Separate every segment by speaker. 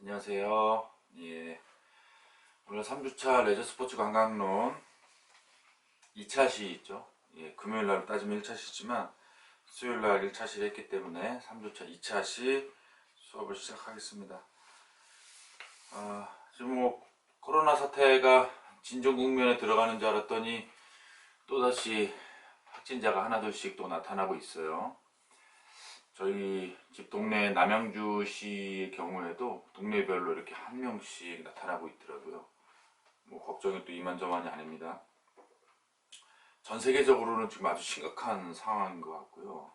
Speaker 1: 안녕하세요. 예, 오늘 3주차 레저 스포츠 관광론 2차 시 있죠. 예, 금요일 날 따지면 1차 시지만 수요일 날 1차 시를 했기 때문에 3주차 2차 시 수업을 시작하겠습니다. 지금 뭐 코로나 사태가 진정 국면에 들어가는 줄 알았더니 또다시 확진자가 하나둘씩 또 나타나고 있어요. 저희 집 동네 남양주시의 경우에도 동네별로 이렇게 한 명씩 나타나고 있더라고요. 뭐 걱정이 또 이만저만이 아닙니다. 전 세계적으로는 지금 아주 심각한 상황인 것 같고요.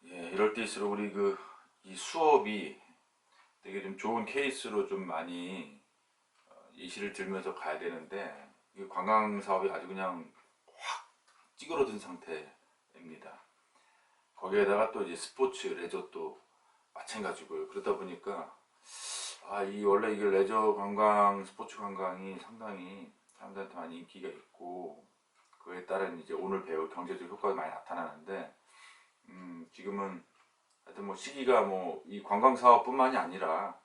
Speaker 1: 예, 이럴 때일수록 우리 이 수업이 되게 좀 좋은 케이스로 좀 많이 예시를 들면서 가야 되는데 이 관광 사업이 아주 그냥 확 찌그러든 상태입니다. 거기에다가 또 이제 스포츠, 레저도 마찬가지고요. 그러다 보니까 이 원래 이게 레저 관광, 스포츠 관광이 상당히 사람들한테 많이 인기가 있고 그에 따른 이제 오늘 배울 경제적 효과가 많이 나타나는데 지금은 하여튼 뭐 시기가 뭐 이 관광 사업뿐만이 아니라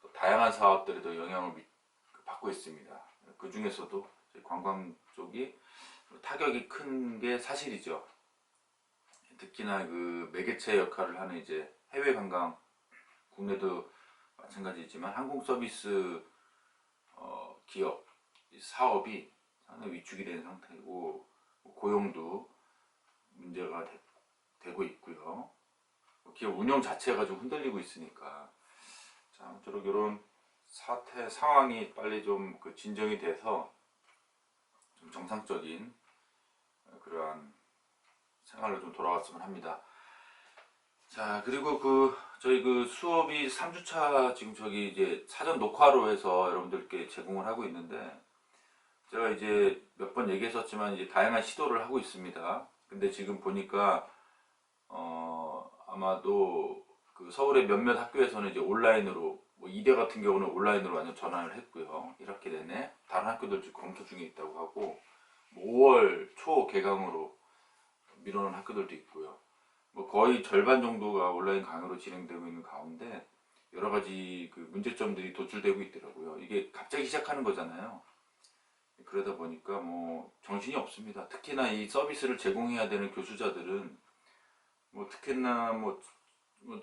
Speaker 1: 또 다양한 사업들에도 영향을 받고 있습니다. 그 중에서도 관광 쪽이 타격이 큰 게 사실이죠. 특히나 그 매개체 역할을 하는 이제 해외 관광, 국내도 마찬가지지만 항공 서비스 기업 사업이 상당히 위축이 된 상태이고 고용도 문제가 되고 있고요. 기업 운영 자체가 좀 흔들리고 있으니까 자, 아무쪼록 이런 사태 상황이 빨리 좀 진정이 돼서 좀 정상적인 그러한 생활로 좀 돌아왔으면 합니다. 자, 그리고 저희 수업이 3주차 지금 저기 이제 사전 녹화로 해서 여러분들께 제공을 하고 있는데 제가 이제 몇 번 얘기했었지만 이제 다양한 시도를 하고 있습니다. 근데 지금 보니까 아마도 그 서울의 몇몇 학교에서는 이제 온라인으로 뭐 이대 같은 경우는 온라인으로 완전 전환을 했고요. 1학기 내내 다른 학교들 지금 검토 중에 있다고 하고 뭐 5월 초 개강으로 미뤄놓은 학교들도 있고요. 뭐 거의 절반 정도가 온라인 강의로 진행되고 있는 가운데 여러 가지 그 문제점들이 도출되고 있더라고요. 이게 갑자기 시작하는 거잖아요. 그러다 보니까 뭐 정신이 없습니다. 특히나 이 서비스를 제공해야 되는 교수자들은 뭐 특히나 뭐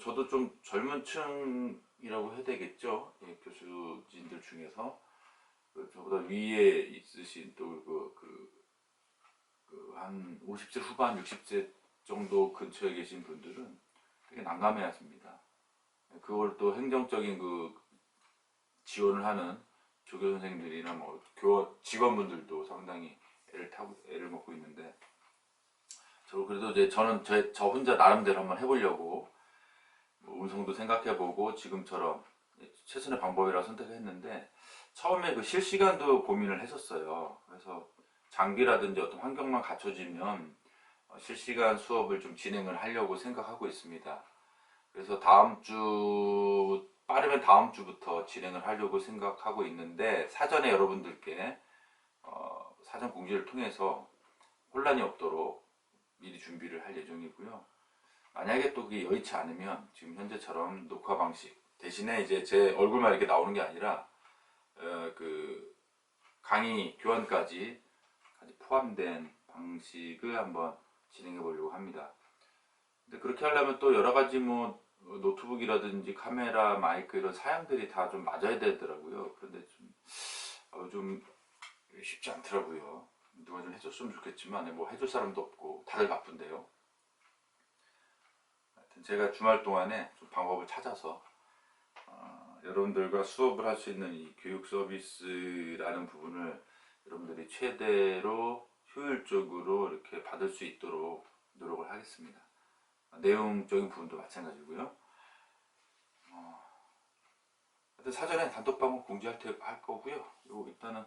Speaker 1: 저도 좀 젊은 층이라고 해야 되겠죠. 예, 교수진들 중에서 저보다 위에 있으신 또 한 50세 후반, 60세 정도 근처에 계신 분들은 되게 난감해 하십니다. 그걸 또 행정적인 지원을 하는 조교 선생님들이나 뭐 직원분들도 상당히 애를 먹고 있는데 그래도 이제 저는 저 혼자 나름대로 한번 해보려고 뭐 운송도 생각해보고 지금처럼 최선의 방법이라 선택했는데 처음에 실시간도 고민을 했었어요. 그래서 장비라든지 어떤 환경만 갖춰지면 실시간 수업을 좀 진행을 하려고 생각하고 있습니다. 그래서 빠르면 다음 주부터 진행을 하려고 생각하고 있는데 사전에 여러분들께 사전 공지를 통해서 혼란이 없도록 미리 준비를 할 예정이고요. 만약에 또 그게 여의치 않으면 지금 현재처럼 녹화 방식 대신에 이제 제 얼굴만 이렇게 나오는 게 아니라 강의 교환까지 포함된 방식을 한번 진행해 보려고 합니다. 근데 그렇게 하려면 또 여러 가지 뭐 노트북이라든지 카메라, 마이크 이런 사양들이 다 좀 맞아야 되더라고요. 그런데 좀 쉽지 않더라고요. 누가 좀 해줬으면 좋겠지만 뭐 해줄 사람도 없고 다들 바쁜데요. 하여튼 제가 주말 동안에 좀 방법을 찾아서 여러분들과 수업을 할 수 있는 이 교육 서비스라는 부분을 여러분들이 최대로 효율적으로 이렇게 받을 수 있도록 노력을 하겠습니다. 내용적인 부분도 마찬가지고요. 사전에 단톡방을 공지할 거고요. 일단은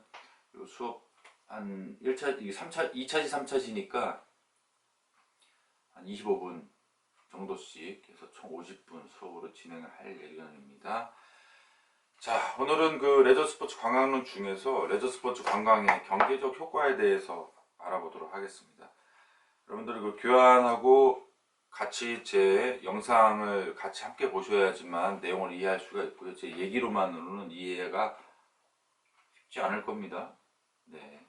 Speaker 1: 수업 한 1차, 3차, 2차시, 3차시니까 한 25분 정도씩 해서 총 50분 수업으로 진행을 할 예정입니다. 자, 오늘은 레저 스포츠 관광론 중에서 레저 스포츠 관광의 경제적 효과에 대해서 알아보도록 하겠습니다. 여러분들이 교환하고 같이 제 영상을 같이 함께 보셔야지만 내용을 이해할 수가 있고요. 제 얘기로만으로는 이해가 쉽지 않을 겁니다. 네,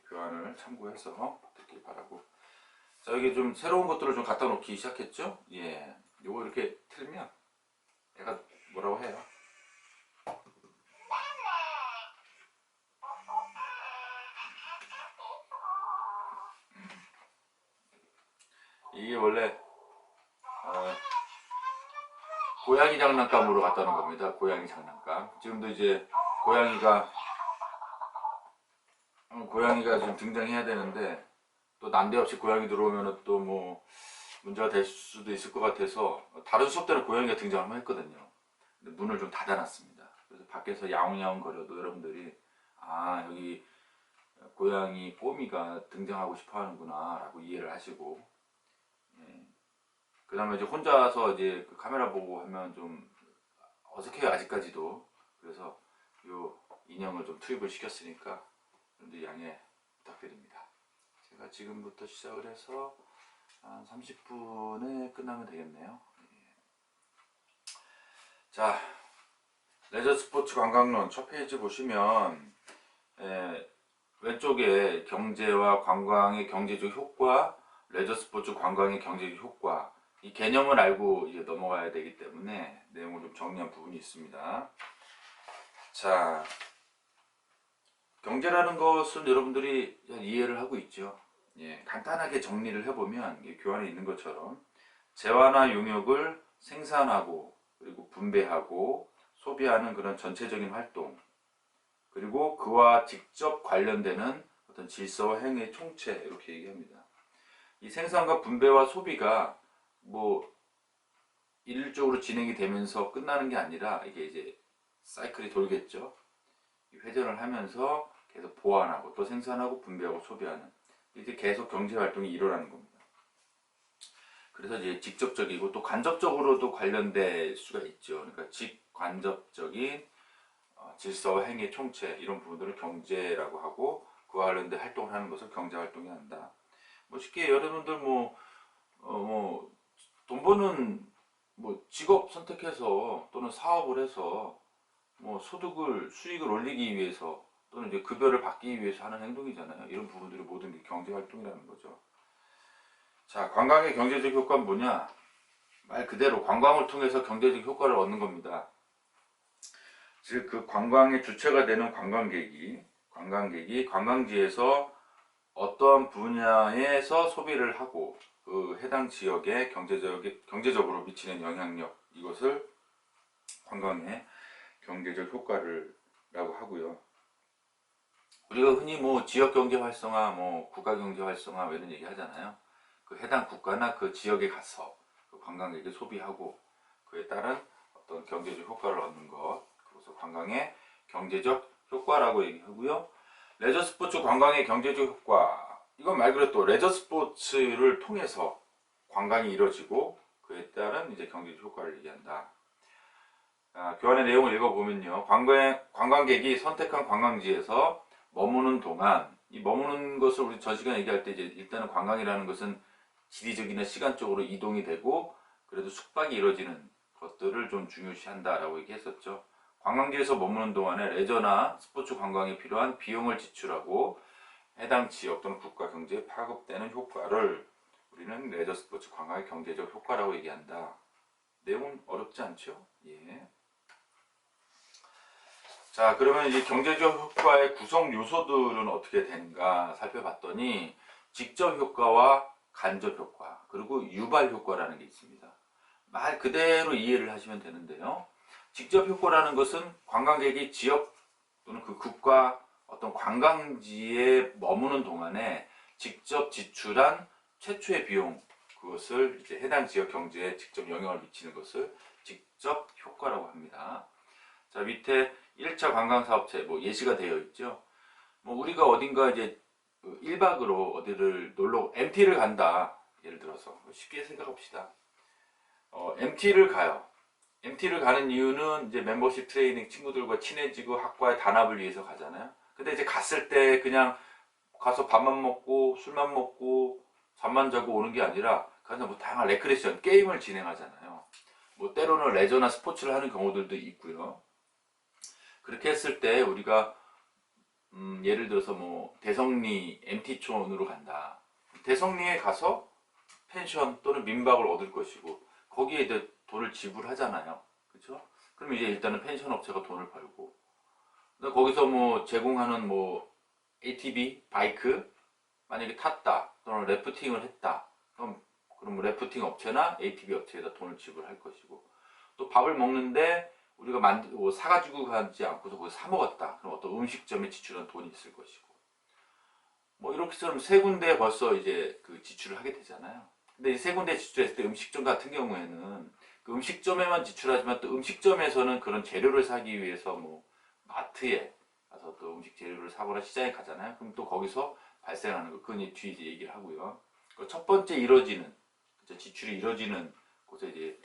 Speaker 1: 교환을 참고해서 듣길 바라고. 자, 여기 좀 새로운 것들을 좀 갖다 놓기 시작했죠? 예, 요거 이렇게 틀면 얘가 뭐라고 해요? 이게 원래 고양이 장난감으로 갖다 놓은 겁니다. 고양이 장난감. 지금도 이제 고양이가 지금 등장해야 되는데 또 난데없이 고양이 들어오면 또 뭐 문제가 될 수도 있을 것 같아서 다른 수업 때는 고양이가 등장을 했거든요. 근데 문을 좀 닫아놨습니다. 그래서 밖에서 야옹야옹 거려도 여러분들이 아, 여기 고양이 뽀미가 등장하고 싶어 하는구나 라고 이해를 하시고, 예. 그 다음에 이제 혼자서 이제 그 카메라 보고 하면 좀 어색해요, 아직까지도. 그래서 요 인형을 좀 투입을 시켰으니까 여러분들 양해 부탁드립니다. 제가 지금부터 시작을 해서 한 30분에 끝나면 되겠네요. 자, 레저 스포츠 관광론 첫 페이지 보시면 왼쪽에 경제와 관광의 경제적 효과, 레저 스포츠 관광의 경제적 효과, 이 개념을 알고 이제 넘어가야 되기 때문에 내용을 좀 정리한 부분이 있습니다. 자, 경제라는 것은 여러분들이 이해를 하고 있죠. 예, 간단하게 정리를 해보면 교환에 있는 것처럼 재화나 용역을 생산하고 그리고 분배하고 소비하는 그런 전체적인 활동, 그리고 그와 직접 관련되는 어떤 질서와 행위의 총체, 이렇게 얘기합니다. 이 생산과 분배와 소비가 뭐 일률적으로 진행이 되면서 끝나는 게 아니라 이게 이제 사이클이 돌겠죠. 회전을 하면서 계속 보완하고 또 생산하고 분배하고 소비하는, 이제 계속 경제 활동이 일어나는 겁니다. 그래서 이제 직접적이고 또 간접적으로도 관련될 수가 있죠. 그러니까 직간접적인 질서와 행위의 총체, 이런 부분들을 경제라고 하고, 그와 관련된 활동을 하는 것을 경제 활동이 한다. 뭐 쉽게 여러분들 돈 버는 직업 선택해서 또는 사업을 해서 수익을 올리기 위해서 또는 이제 급여를 받기 위해서 하는 행동이잖아요. 이런 부분들이 모든 게 경제 활동이라는 거죠. 자, 관광의 경제적 효과는 뭐냐? 말 그대로 관광을 통해서 경제적 효과를 얻는 겁니다. 즉, 그 관광의 주체가 되는 관광객이 관광지에서 어떠한 분야에서 소비를 하고 그 해당 지역에 경제적으로 미치는 영향력, 이것을 관광의 경제적 효과라고 하고요. 우리가 흔히 지역 경제 활성화, 국가 경제 활성화 이런 얘기 하잖아요. 그 해당 국가나 그 지역에 가서 그 관광객이 소비하고 그에 따른 어떤 경제적 효과를 얻는 것, 그래서 관광의 경제적 효과라고 얘기하고요. 레저 스포츠 관광의 경제적 효과, 이건 말 그대로 또 레저 스포츠를 통해서 관광이 이루어지고 그에 따른 이제 경제적 효과를 얘기한다. 교환의 내용을 읽어보면요, 관광객이 선택한 관광지에서 머무는 동안, 이 머무는 것을 우리 전 시간 얘기할 때 이제 일단은 관광이라는 것은 지리적이나 시간적으로 이동이 되고 그래도 숙박이 이루어지는 것들을 좀 중요시한다라고 얘기했었죠. 관광지에서 머무는 동안에 레저나 스포츠 관광에 필요한 비용을 지출하고 해당 지역 또는 국가 경제에 파급되는 효과를 우리는 레저 스포츠 관광의 경제적 효과라고 얘기한다. 내용은 어렵지 않죠? 예. 자, 그러면 이 경제적 효과의 구성 요소들은 어떻게 되는가 살펴봤더니 직접 효과와 간접 효과, 그리고 유발 효과라는 게 있습니다. 말 그대로 이해를 하시면 되는데요. 직접 효과라는 것은 관광객이 지역 또는 그 국가 어떤 관광지에 머무는 동안에 직접 지출한 최초의 비용, 그것을 이제 해당 지역 경제에 직접 영향을 미치는 것을 직접 효과라고 합니다. 자, 밑에 1차 관광사업체 예시가 되어 있죠. 우리가 어딘가 이제 1박으로 어디를 MT를 간다. 예를 들어서 쉽게 생각합시다. MT를 가요. MT를 가는 이유는 이제 멤버십 트레이닝, 친구들과 친해지고 학과의 단합을 위해서 가잖아요. 근데 이제 갔을 때 그냥 가서 밥만 먹고 술만 먹고 잠만 자고 오는 게 아니라 그래서 뭐 다양한 레크레이션 게임을 진행하잖아요. 뭐 때로는 레저나 스포츠를 하는 경우들도 있고요. 그렇게 했을 때 우리가 예를 들어서 뭐 대성리 MT촌으로 간다. 대성리에 가서 펜션 또는 민박을 얻을 것이고 거기에 이제 돈을 지불하잖아요. 그렇죠? 그럼 이제 일단은 펜션 업체가 돈을 벌고 거기서 뭐 제공하는 뭐 ATV, 바이크 만약에 탔다 또는 래프팅을 했다. 그럼 뭐 래프팅 업체나 ATV 업체에다 돈을 지불할 것이고 또 밥을 먹는데 우리가 뭐 사가지고 가지 않고서 거기서 사 먹었다. 그럼 어떤 음식점에 지출한 돈이 있을 것이고 뭐 이렇게처럼 세 군데에 벌써 이제 그 지출을 하게 되잖아요. 근데 이 세 군데 지출했을 때 음식점 같은 경우에는 그 음식점에만 지출하지만 또 음식점에서는 그런 재료를 사기 위해서 뭐 마트에 가서 또 음식 재료를 사거나 시장에 가잖아요. 그럼 또 거기서 발생하는 거, 그건 뒤에 이제 얘기를 하고요. 첫 번째 이루어지는 지출이 이루어지는 곳에 이제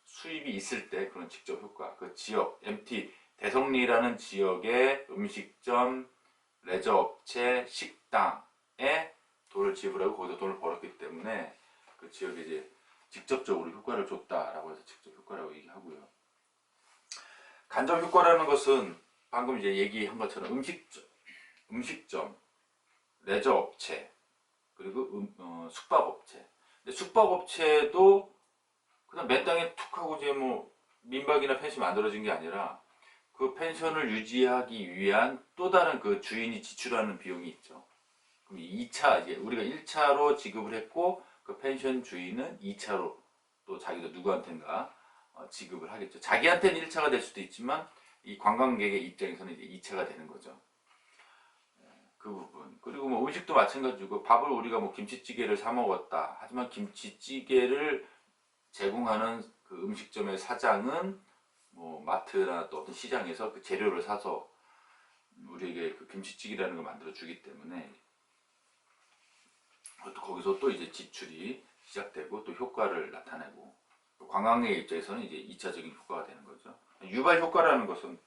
Speaker 1: 수입이 있을 때 그런 직접 효과, 그 지역 MT 대성리라는 지역의 음식점, 레저 업체, 식당에 돈을 지불하고 거기서 돈을 벌었기 때문에 그 지역에 이제 직접적으로 효과를 줬다라고 해서 직접 효과라고 얘기하고요. 간접 효과라는 것은 방금 이제 얘기한 것처럼 음식점, 레저 업체, 그리고 숙박업체. 근데 숙박업체도 그냥 맨 땅에 툭 하고 이제 뭐 민박이나 펜션이 만들어진 게 아니라 그 펜션을 유지하기 위한 또 다른 그 주인이 지출하는 비용이 있죠. 그럼 2차, 이제 우리가 1차로 지급을 했고 그 펜션 주인은 2차로 또 자기도 누구한텐가 지급을 하겠죠. 자기한테는 1차가 될 수도 있지만 이 관광객의 입장에서는 이제 2차가 되는 거죠. 그 부분. 그리고 뭐 음식도 마찬가지고 밥을 우리가 뭐 김치찌개를 사 먹었다. 하지만 김치찌개를 제공하는 그 음식점의 사장은 뭐 마트나 또 어떤 시장에서 그 재료를 사서 우리에게 그 김치찌개라는 걸 만들어 주기 때문에 거기서 또 이제 지출이 시작되고 또 효과를 나타내고 관광객의 입장에서는 이제 2차적인 효과가 되는 거죠. 유발 효과라는 것은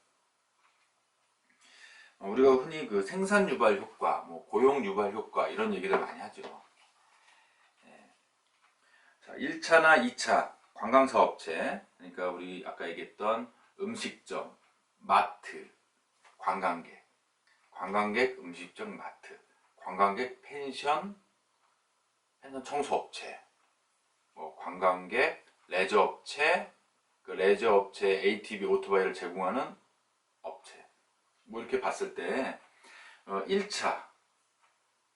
Speaker 1: 우리가 흔히 그 생산 유발 효과, 뭐 고용 유발 효과 이런 얘기를 많이 하죠. 네. 자, 1차나 2차 관광사업체, 그러니까 우리 아까 얘기했던 음식점, 마트, 관광객 음식점, 마트, 관광객 펜션 청소업체, 뭐 관광객 레저업체, 그 레저업체 ATV 오토바이를 제공하는 업체. 뭐 이렇게 봤을 때 1차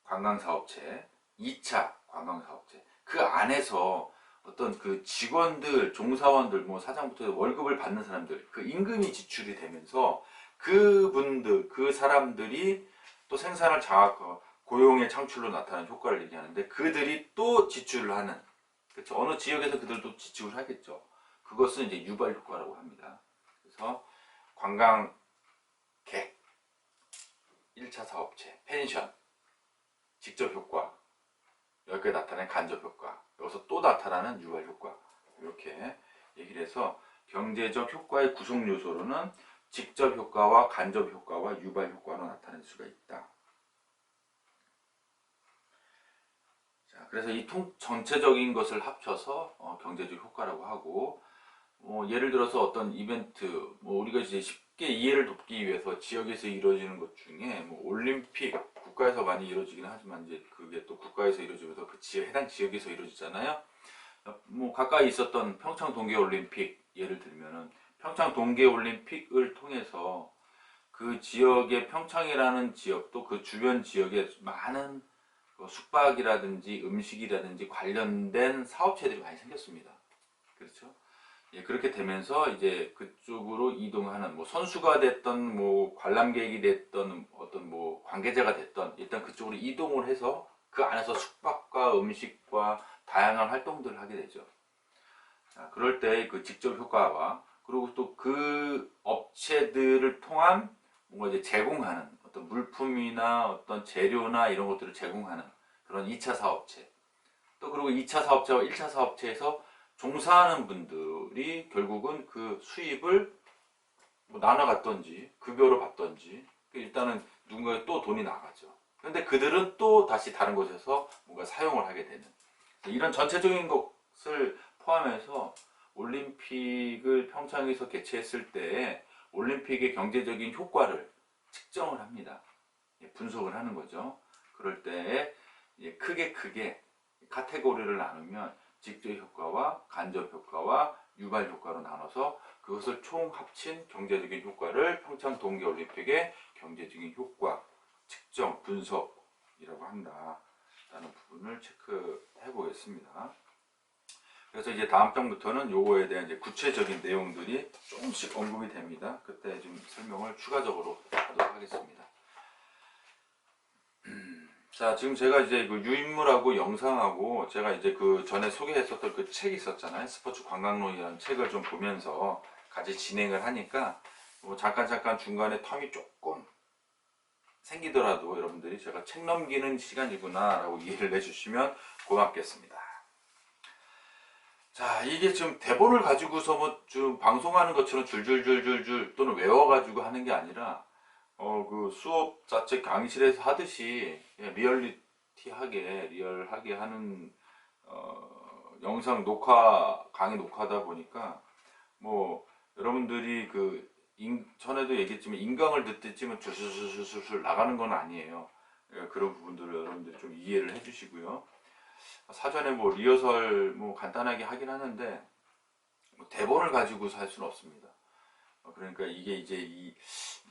Speaker 1: 관광사업체, 2차 관광사업체 그 안에서 어떤 그 직원들, 종사원들, 뭐 사장부터 월급을 받는 사람들 그 임금이 지출이 되면서 그분들, 그 사람들이 또 생산을 장악하고 고용의 창출로 나타나는 효과를 얘기하는데 그들이 또 지출을 하는 그렇죠. 어느 지역에서 그들도 지출을 하겠죠. 그것은 이제 유발 효과라고 합니다. 그래서 관광객 1차 사업체, 펜션 직접 효과, 여기에 나타나는 간접 효과, 여기서 또 나타나는 유발 효과 이렇게 얘기를 해서 경제적 효과의 구성 요소로는 직접 효과와 간접 효과와 유발 효과로 나타낼 수가 있다. 자, 그래서 이 전체적인 것을 합쳐서 경제적 효과라고 하고 예를 들어서 어떤 이벤트, 뭐 우리가 이제 쉽게 이해를 돕기 위해서 지역에서 이루어지는 것 중에 뭐 올림픽 국가에서 많이 이루어지긴 하지만 이제 그게 또 국가에서 이루어지면서 그 지역 해당 지역에서 이루어지잖아요. 뭐 가까이 있었던 평창 동계올림픽 예를 들면은 평창 동계올림픽을 통해서 그 지역의 평창이라는 지역 또 그 주변 지역에 많은 숙박이라든지 음식이라든지 관련된 사업체들이 많이 생겼습니다. 그렇죠? 예, 그렇게 되면서 이제 그쪽으로 이동하는 뭐 선수가 됐던 뭐 관람객이 됐던 어떤 뭐 관계자가 됐던 일단 그쪽으로 이동을 해서 그 안에서 숙박과 음식과 다양한 활동들을 하게 되죠. 자, 그럴 때 그 직접 효과와 그리고 또 그 업체들을 통한 뭔가 이제 제공하는 어떤 물품이나 어떤 재료나 이런 것들을 제공하는 그런 2차 사업체 또 그리고 2차 사업체와 1차 사업체에서 종사하는 분들이 결국은 그 수입을 뭐 나눠 갖던지 급여로 받던지 일단은 누군가에 또 돈이 나가죠. 근데 그들은 또 다시 다른 곳에서 뭔가 사용을 하게 되는 이런 전체적인 것을 포함해서 올림픽을 평창에서 개최했을 때 올림픽의 경제적인 효과를 측정을 합니다. 분석을 하는 거죠. 그럴 때 크게 카테고리를 나누면 직접 효과와 간접 효과와 유발 효과로 나눠서 그것을 총 합친 경제적인 효과를 평창 동계올림픽의 경제적인 효과 측정 분석이라고 한다라는 부분을 체크해 보겠습니다. 그래서 이제 다음 장부터는 요거에 대한 이제 구체적인 내용들이 조금씩 언급이 됩니다. 그때 좀 설명을 추가적으로 하도록 하겠습니다. 자, 지금 제가 이제 그 유인물하고 영상하고 제가 이제 그 전에 소개했었던 그 책이 있었잖아요. 스포츠 관광론이라는 책을 좀 보면서 같이 진행을 하니까 뭐 잠깐 중간에 텀이 조금 생기더라도 여러분들이 제가 책 넘기는 시간이구나 라고 이해를 해주시면 고맙겠습니다. 자, 이게 지금 대본을 가지고서 뭐 좀 방송하는 것처럼 줄줄줄줄줄 또는 외워가지고 하는 게 아니라 그 수업 자체 강의실에서 하듯이 리얼하게 하는 영상 녹화 강의 녹화다 보니까 뭐 여러분들이 전에도 얘기했지만 인강을 듣듯이 줄줄줄줄 나가는 건 아니에요. 그런 부분들을 여러분들이 좀 이해를 해주시고요. 사전에 뭐 리허설 뭐 간단하게 하긴 하는데 뭐 대본을 가지고서 할 수는 없습니다. 그러니까 이게 이제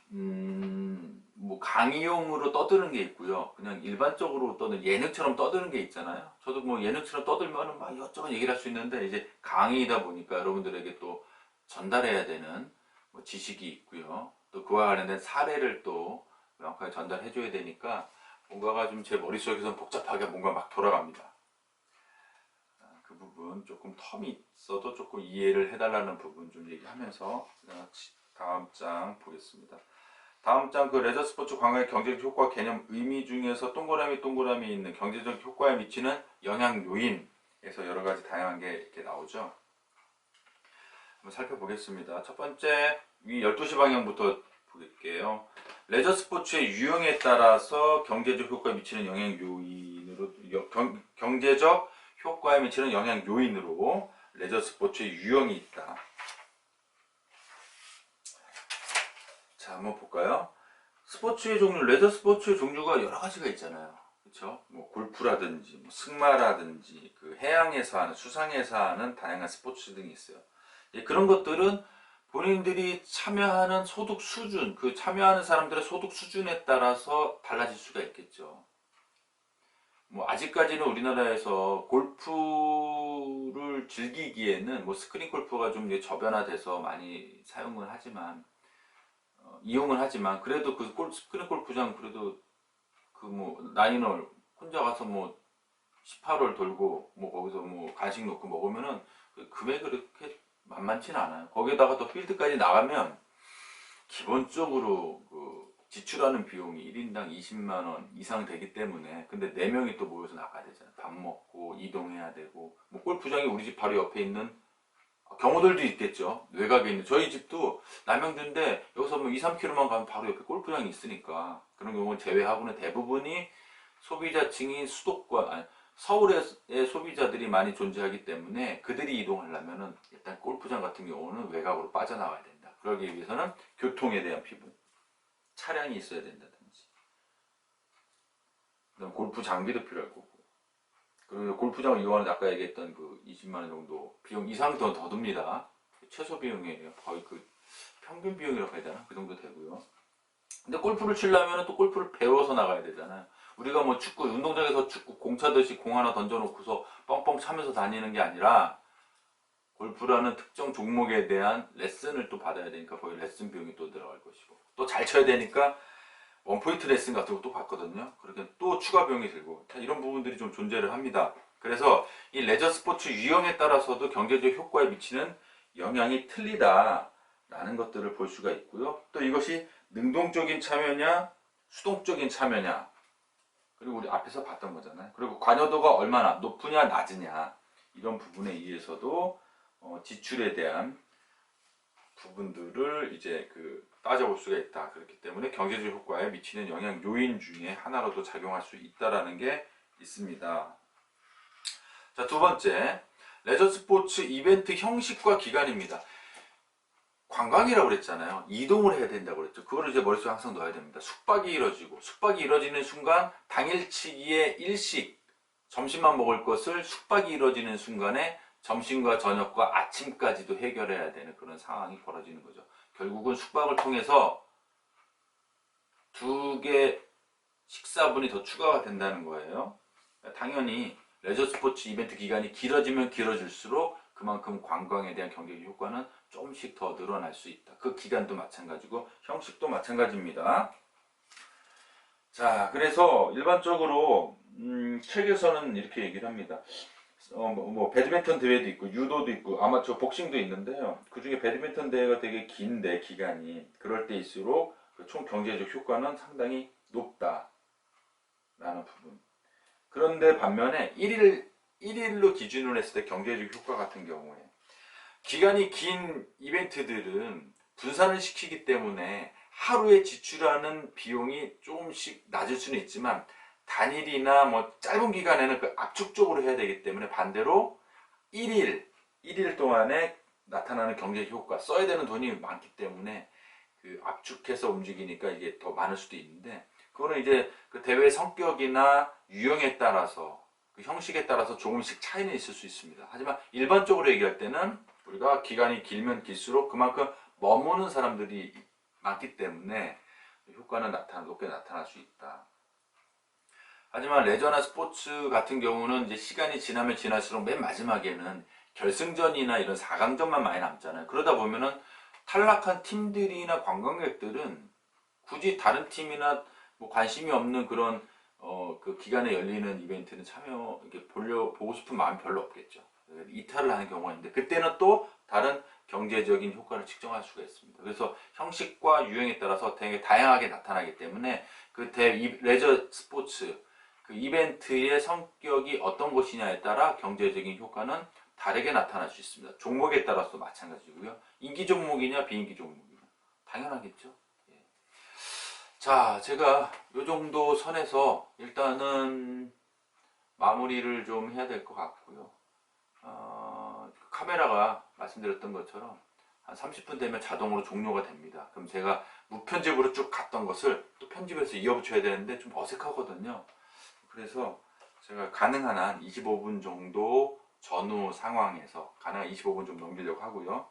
Speaker 1: 뭐 강의용으로 떠드는 게 있고요. 그냥 일반적으로 떠는 예능처럼 떠드는 게 있잖아요. 저도 뭐 예능처럼 떠들면은 막 이것저것 얘기를 할 수 있는데 이제 강의이다 보니까 여러분들에게 또 전달해야 되는 뭐 지식이 있고요. 또 그와 관련된 사례를 또 명확하게 전달해 줘야 되니까 뭔가가 좀 제 머릿속에서 복잡하게 뭔가 막 돌아갑니다. 그 부분 조금 텀이 있어도 조금 이해를 해달라는 부분 좀 얘기하면서 다음 장 보겠습니다. 다음 장 그 레저 스포츠 관광의 경제적 효과 개념 의미 중에서 동그라미 있는 경제적 효과에 미치는 영향 요인에서 여러 가지 다양한 게 이렇게 나오죠. 한번 살펴보겠습니다. 첫 번째 위 12시 방향부터 볼게요. 레저 스포츠의 유형에 따라서 경제적 효과에 미치는 영향 요인으로 경제적 효과에 미치는 영향 요인으로 레저 스포츠의 유형이 있다. 자, 한번 볼까요? 스포츠의 종류, 레저 스포츠의 종류가 여러 가지가 있잖아요. 그렇죠? 뭐 골프라든지 뭐 승마라든지 그 해양에서 하는 수상에서 하는 다양한 스포츠 등이 있어요. 그런 것들은 본인들이 참여하는 소득 수준, 그 참여하는 사람들의 소득 수준에 따라서 달라질 수가 있겠죠. 뭐 아직까지는 우리나라에서 골프를 즐기기에는 뭐 스크린 골프가 좀 저변화돼서 많이 사용을 하지만 이용을 하지만 그래도 그 스크린 골프장 그래도 그 뭐 나인홀 혼자 가서 뭐 18홀 돌고 뭐 거기서 뭐 간식 놓고 먹으면은 그 금액이 그렇게 만만치는 않아요. 거기에다가 또 필드까지 나가면 기본적으로 그 지출하는 비용이 1인당 20만원 이상 되기 때문에 근데 4명이 또 모여서 나가야 되잖아요. 밥 먹고 이동해야 되고 뭐 골프장이 우리 집 바로 옆에 있는 경우들도 있겠죠. 외곽에 있는 저희 집도 남양주인데 여기서 뭐 2, 3km만 가면 바로 옆에 골프장이 있으니까 그런 경우는 제외하고는 대부분이 소비자층이 수도권 서울의 소비자들이 많이 존재하기 때문에 그들이 이동하려면은 일단 골프장 같은 경우는 외곽으로 빠져나와야 된다. 그러기 위해서는 교통에 대한 비분, 차량이 있어야 된다든지, 그다음 골프 장비도 필요할 거고, 그리고 골프장을 이용하는 아까 얘기했던 그 20만 원 정도 비용 이상 더 듭니다. 최소 비용이에요. 거의 그 평균 비용이라고 해야 되나? 그 정도 되고요. 근데 골프를 치려면 또 골프를 배워서 나가야 되잖아요. 우리가 뭐 축구 운동장에서 축구 공 차듯이 공 하나 던져놓고서 뻥뻥 차면서 다니는 게 아니라 골프라는 특정 종목에 대한 레슨을 또 받아야 되니까 거기 레슨 비용이 또 들어갈 것이고 또 잘 쳐야 되니까 원포인트 레슨 같은 것도 받거든요. 그렇게 또 추가 비용이 들고 이런 부분들이 좀 존재를 합니다. 그래서 이 레저 스포츠 유형에 따라서도 경제적 효과에 미치는 영향이 틀리다라는 것들을 볼 수가 있고요. 또 이것이 능동적인 참여냐 수동적인 참여냐 그리고 우리 앞에서 봤던 거잖아요. 그리고 관여도가 얼마나 높으냐 낮으냐 이런 부분에 의해서도 지출에 대한 부분들을 이제 따져볼 수가 있다. 그렇기 때문에 경제적 효과에 미치는 영향 요인 중에 하나로도 작용할 수 있다라는 게 있습니다. 자, 두 번째, 레저 스포츠 이벤트 형식과 기간입니다. 관광이라고 그랬잖아요. 이동을 해야 된다고 그랬죠. 그거를 이제 머릿속에 항상 넣어야 됩니다. 숙박이 이뤄지고, 숙박이 이뤄지는 순간 당일치기의 일식, 점심만 먹을 것을 숙박이 이뤄지는 순간에 점심과 저녁과 아침까지도 해결해야 되는 그런 상황이 벌어지는 거죠. 결국은 숙박을 통해서 두 개 식사분이 더 추가가 된다는 거예요. 당연히 레저 스포츠 이벤트 기간이 길어지면 길어질수록 그만큼 관광에 대한 경제적 효과는 조금씩 더 늘어날 수 있다. 그 기간도 마찬가지고 형식도 마찬가지입니다. 자, 그래서 일반적으로 책에서는 이렇게 얘기를 합니다. 배드민턴 대회도 있고 유도도 있고 아마추어 복싱도 있는데요. 그 중에 배드민턴 대회가 되게 긴데 기간이 그럴 때일수록 그 총 경제적 효과는 상당히 높다라는 부분. 그런데 반면에 1일로 기준으로 했을 때 경제적 효과 같은 경우에 기간이 긴 이벤트들은 분산을 시키기 때문에 하루에 지출하는 비용이 조금씩 낮을 수는 있지만 단일이나 뭐 짧은 기간에는 그 압축적으로 해야 되기 때문에 반대로 1일 동안에 나타나는 경제적 효과, 써야 되는 돈이 많기 때문에 그 압축해서 움직이니까 이게 더 많을 수도 있는데 그거는 이제 그 대회 성격이나 유형에 따라서 그 형식에 따라서 조금씩 차이는 있을 수 있습니다. 하지만 일반적으로 얘기할 때는 우리가 기간이 길면 길수록 그만큼 머무는 사람들이 많기 때문에 효과는 높게 나타날 수 있다. 하지만 레저나 스포츠 같은 경우는 이제 시간이 지나면 지날수록 맨 마지막에는 결승전이나 이런 4강전만 많이 남잖아요. 그러다 보면은 탈락한 팀들이나 관광객들은 굳이 다른 팀이나 뭐 관심이 없는 그런 그 기간에 열리는 이벤트는 이렇게 보고 싶은 마음이 별로 없겠죠. 이탈을 하는 경우가 있는데 그때는 또 다른 경제적인 효과를 측정할 수가 있습니다. 그래서 형식과 유형에 따라서 되게 다양하게 나타나기 때문에 그 레저 스포츠 그 이벤트의 성격이 어떤 것이냐에 따라 경제적인 효과는 다르게 나타날 수 있습니다. 종목에 따라서도 마찬가지고요. 인기 종목이냐 비인기 종목이냐 당연하겠죠. 예. 자, 제가 이 정도 선에서 일단은 마무리를 좀 해야 될 것 같고요. 카메라가 말씀드렸던 것처럼 한 30분 되면 자동으로 종료가 됩니다. 그럼 제가 무편집으로 쭉 갔던 것을 또 편집해서 이어붙여야 되는데 좀 어색하거든요. 그래서 제가 가능한 한 25분 정도 전후 상황에서 가능한 25분 좀 넘기려고 하고요.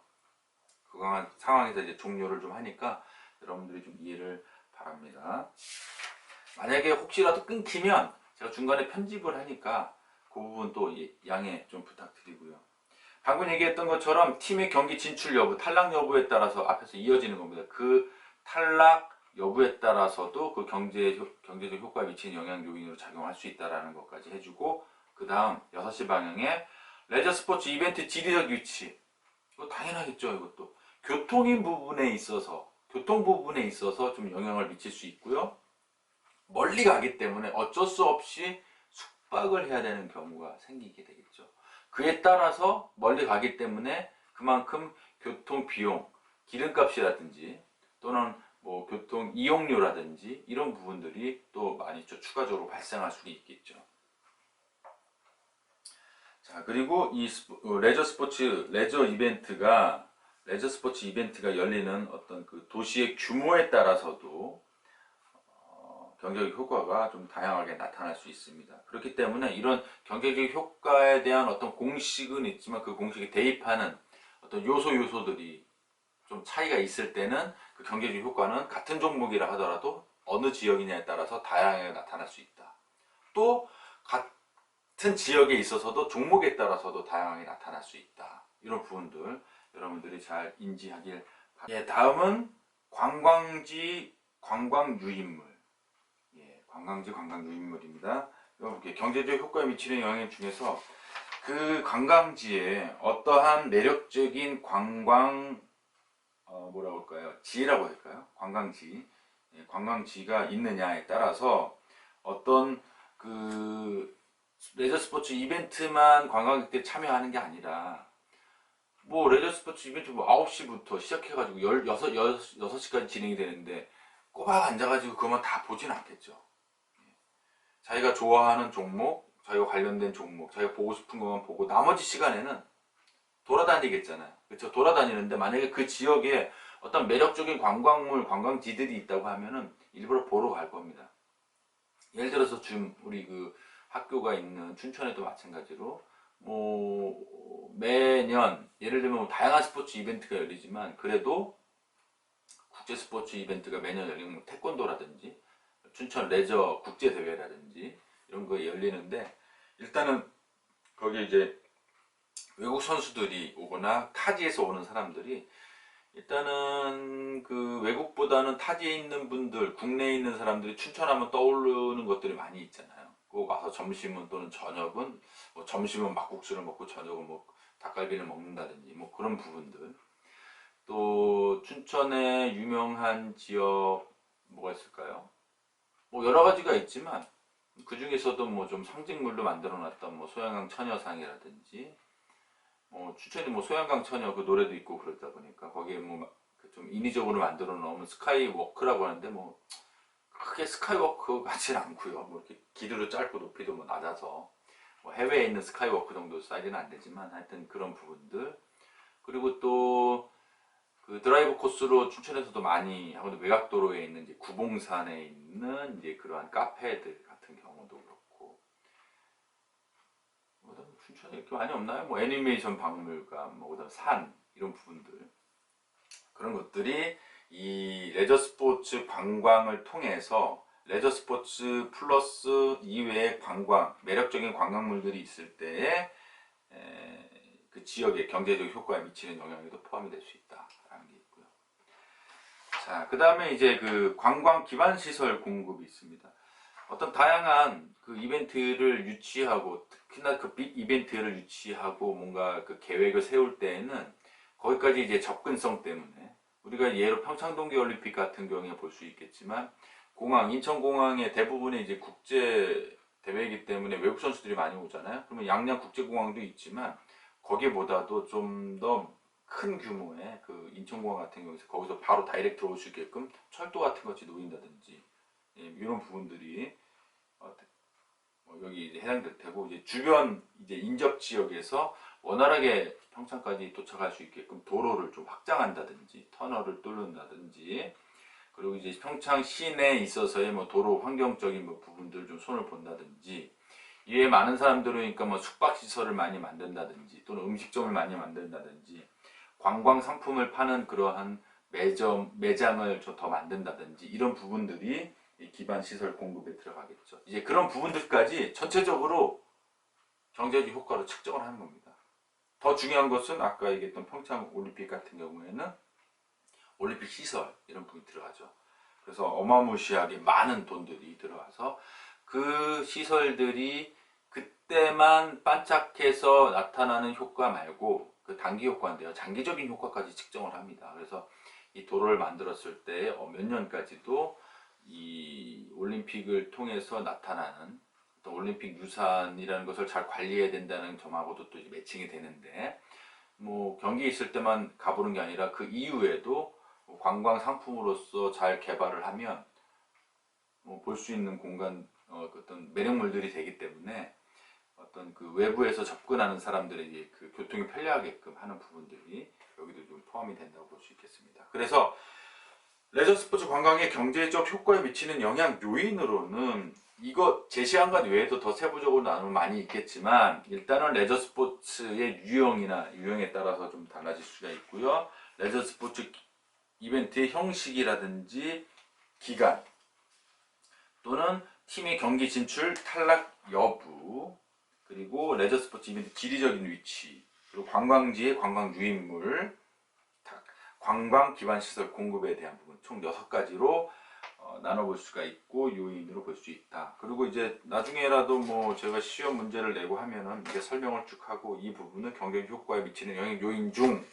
Speaker 1: 그 상황에서 이제 종료를 좀 하니까 여러분들이 좀 이해를 바랍니다. 만약에 혹시라도 끊기면 제가 중간에 편집을 하니까 그 부분 또 양해 좀 부탁드리고요. 방금 얘기했던 것처럼 팀의 경기 진출 여부, 탈락 여부에 따라서 앞에서 이어지는 겁니다. 그 탈락 여부에 따라서도 그 경제적 효과에 미치는 영향 요인으로 작용할 수 있다는 것까지 해주고 그 다음 6시 방향에 레저 스포츠 이벤트 지리적 위치 이거 당연하겠죠. 이것도 교통 부분에 있어서 좀 영향을 미칠 수 있고요. 멀리 가기 때문에 어쩔 수 없이 숙박을 해야 되는 경우가 생기게 되겠죠. 그에 따라서 멀리 가기 때문에 그만큼 교통 비용, 기름값이라든지 또는 뭐 교통 이용료라든지 이런 부분들이 또 많이 추가적으로 발생할 수 있겠죠. 자, 그리고 이 레저 스포츠 이벤트가 열리는 어떤 그 도시의 규모에 따라서도 경제적 효과가 좀 다양하게 나타날 수 있습니다. 그렇기 때문에 이런 경제적 효과에 대한 어떤 공식은 있지만 그 공식에 대입하는 어떤 요소들이 좀 차이가 있을 때는 그 경제적 효과는 같은 종목이라 하더라도 어느 지역이냐에 따라서 다양하게 나타날 수 있다. 또 같은 지역에 있어서도 종목에 따라서도 다양하게 나타날 수 있다. 이런 부분들 여러분들이 잘 인지하길 바랍니다. 예, 다음은 관광지 관광 유인물. 예, 관광지 관광 유인물입니다. 이렇게 경제적 효과에 미치는 영향 중에서 그 관광지에 어떠한 매력적인 관광 뭐라고 할까요? 지라고 할까요? 관광지. 예, 관광지가 있느냐에 따라서 어떤 그 레저 스포츠 이벤트만 관광객들이 참여하는 게 아니라 뭐 레저 스포츠 이벤트 뭐 9시부터 시작해가지고 6시까지 진행이 되는데 꼬박 앉아가지고 그것만 다 보진 않겠죠. 자기가 좋아하는 종목, 자기가 관련된 종목, 자기가 보고 싶은 것만 보고 나머지 시간에는 돌아다니겠잖아요. 그렇죠? 돌아다니는데 만약에 그 지역에 어떤 매력적인 관광물, 관광지들이 있다고 하면은 일부러 보러 갈 겁니다. 예를 들어서 지금 우리 그 학교가 있는 춘천에도 마찬가지로 뭐 매년 예를 들면 뭐 다양한 스포츠 이벤트가 열리지만 그래도 국제 스포츠 이벤트가 매년 열리는 뭐 태권도라든지 춘천 레저 국제 대회라든지 이런 거 열리는데 일단은 거기 이제 외국 선수들이 오거나 타지에서 오는 사람들이 일단은 그 외국보다는 타지에 있는 분들, 국내에 있는 사람들이 춘천하면 떠오르는 것들이 많이 있잖아요. 꼭 와서 점심은 또는 저녁은 뭐 점심은 막국수를 먹고 저녁은 뭐 닭갈비를 먹는다든지 뭐 그런 부분들. 또 춘천의 유명한 지역 뭐가 있을까요? 뭐 여러 가지가 있지만 그 중에서도 뭐 좀 상징물로 만들어놨던 뭐 소양강 처녀상이라든지 춘천이 뭐 소양강 처녀 그 노래도 있고 그러다 보니까 거기에 뭐 좀 인위적으로 만들어 놓으면 스카이워크라고 하는데 뭐 크게 스카이워크 같지는 않고요. 뭐 이렇게 길이도 짧고 높이도 뭐 낮아서 뭐 해외에 있는 스카이워크 정도 사이즈는 안 되지만 하여튼 그런 부분들. 그리고 또 그 드라이브 코스로 춘천에서도 많이 하거든요. 외곽도로에 있는 이제 구봉산에 있는 이제 그러한 카페들 같은 경우도 그렇고. 그다음 춘천에 이렇게 많이 없나요? 뭐 애니메이션 박물관, 뭐 그다음 산 이런 부분들. 그런 것들이 이 레저 스포츠 관광을 통해서 레저 스포츠 플러스 이외의 관광, 매력적인 관광물들이 있을 때에 그 지역의 경제적 효과에 미치는 영향에도 포함이 될 수 있다라는 게 있고요. 자, 그 다음에 이제 그 관광 기반 시설 공급이 있습니다. 어떤 다양한 그 이벤트를 유치하고 특히나 그 빅 이벤트를 유치하고 뭔가 그 계획을 세울 때에는 거기까지 이제 접근성 때문에 우리가 예로 평창 동계올림픽 같은 경우에 볼 수 있겠지만 공항, 인천공항의 대부분의 이제 국제 대회이기 때문에 외국 선수들이 많이 오잖아요. 그러면 양양 국제공항도 있지만 거기보다도 좀 더 큰 규모의 그 인천공항 같은 경우에서 거기서 바로 다이렉트 올 수 있게끔 철도 같은 것이 놓인다든지 이런 부분들이 여기 이제 해당될 테고 이제 주변 이제 인접 지역에서 원활하게 평창까지 도착할 수 있게끔 도로를 좀 확장한다든지 터널을 뚫는다든지 그리고 이제 평창 시내에 있어서의 뭐 도로 환경적인 뭐 부분들 좀 손을 본다든지 이에 많은 사람들이 오니까 뭐 숙박 시설을 많이 만든다든지 또는 음식점을 많이 만든다든지 관광 상품을 파는 그러한 매장을 좀 더 만든다든지 이런 부분들이 기반 시설 공급에 들어가겠죠. 이제 그런 부분들까지 전체적으로 경제적 효과로 측정을 하는 겁니다. 더 중요한 것은 아까 얘기했던 평창 올림픽 같은 경우에는 올림픽 시설 이런 부분이 들어가죠. 그래서 어마무시하게 많은 돈들이 들어와서 그 시설들이 그때만 반짝해서 나타나는 효과 말고 그 단기 효과인데요. 장기적인 효과까지 측정을 합니다. 그래서 이 도로를 만들었을 때 몇 년까지도 이 올림픽을 통해서 나타나는 어떤 올림픽 유산이라는 것을 잘 관리해야 된다는 점하고도 또 매칭이 되는데 뭐 경기에 있을 때만 가보는 게 아니라 그 이후에도 관광 상품으로서 잘 개발을 하면 볼 수 있는 공간 어떤 매력물들이 되기 때문에 어떤 그 외부에서 접근하는 사람들에게 그 교통이 편리하게끔 하는 부분들이 여기도 좀 포함이 된다고 볼 수 있겠습니다. 그래서 레저 스포츠 관광의 경제적 효과에 미치는 영향 요인으로는 이거 제시한 것 외에도 더 세부적으로 나누면 많이 있겠지만 일단은 레저 스포츠의 유형에 따라서 좀 달라질 수가 있고요. 레저 스포츠 이벤트의 형식이라든지 기간 또는 팀의 경기 진출 탈락 여부 그리고 레저 스포츠 이벤트 지리적인 위치 그리고 관광지의 관광 유인물 관광 기반 시설 공급에 대한 부분 총 6가지로 나눠볼 수가 있고 요인으로 볼 수 있다. 그리고 이제 나중에라도 뭐 제가 시험 문제를 내고 하면은 이제 설명을 쭉 하고 이 부분은 경제적 효과에 미치는 영향 요인 중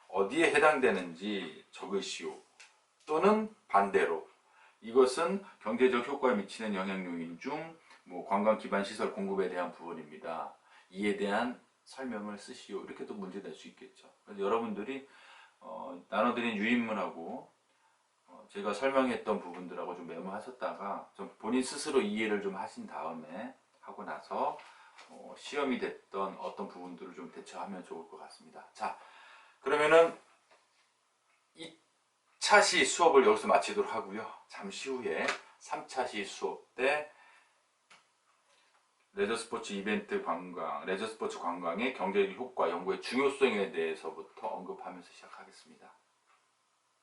Speaker 1: 어디에 해당되는지 적으시오. 또는 반대로 이것은 경제적 효과에 미치는 영향 요인 중 뭐 관광 기반 시설 공급에 대한 부분입니다. 이에 대한 설명을 쓰시오. 이렇게도 문제 낼 수 있겠죠. 그래서 여러분들이 나눠드린 유인물하고 제가 설명했던 부분들하고 좀 메모하셨다가 좀 본인 스스로 이해를 좀 하신 다음에 하고 나서 시험이 됐던 어떤 부분들을 좀 대처하면 좋을 것 같습니다. 자, 그러면은 2차 시 수업을 여기서 마치도록 하고요. 잠시 후에 3차 시 수업 때 레저스포츠 이벤트 관광, 레저스포츠 관광의 경제적 효과 연구의 중요성에 대해서부터 언급하면서 시작하겠습니다.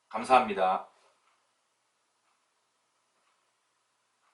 Speaker 1: 감사합니다.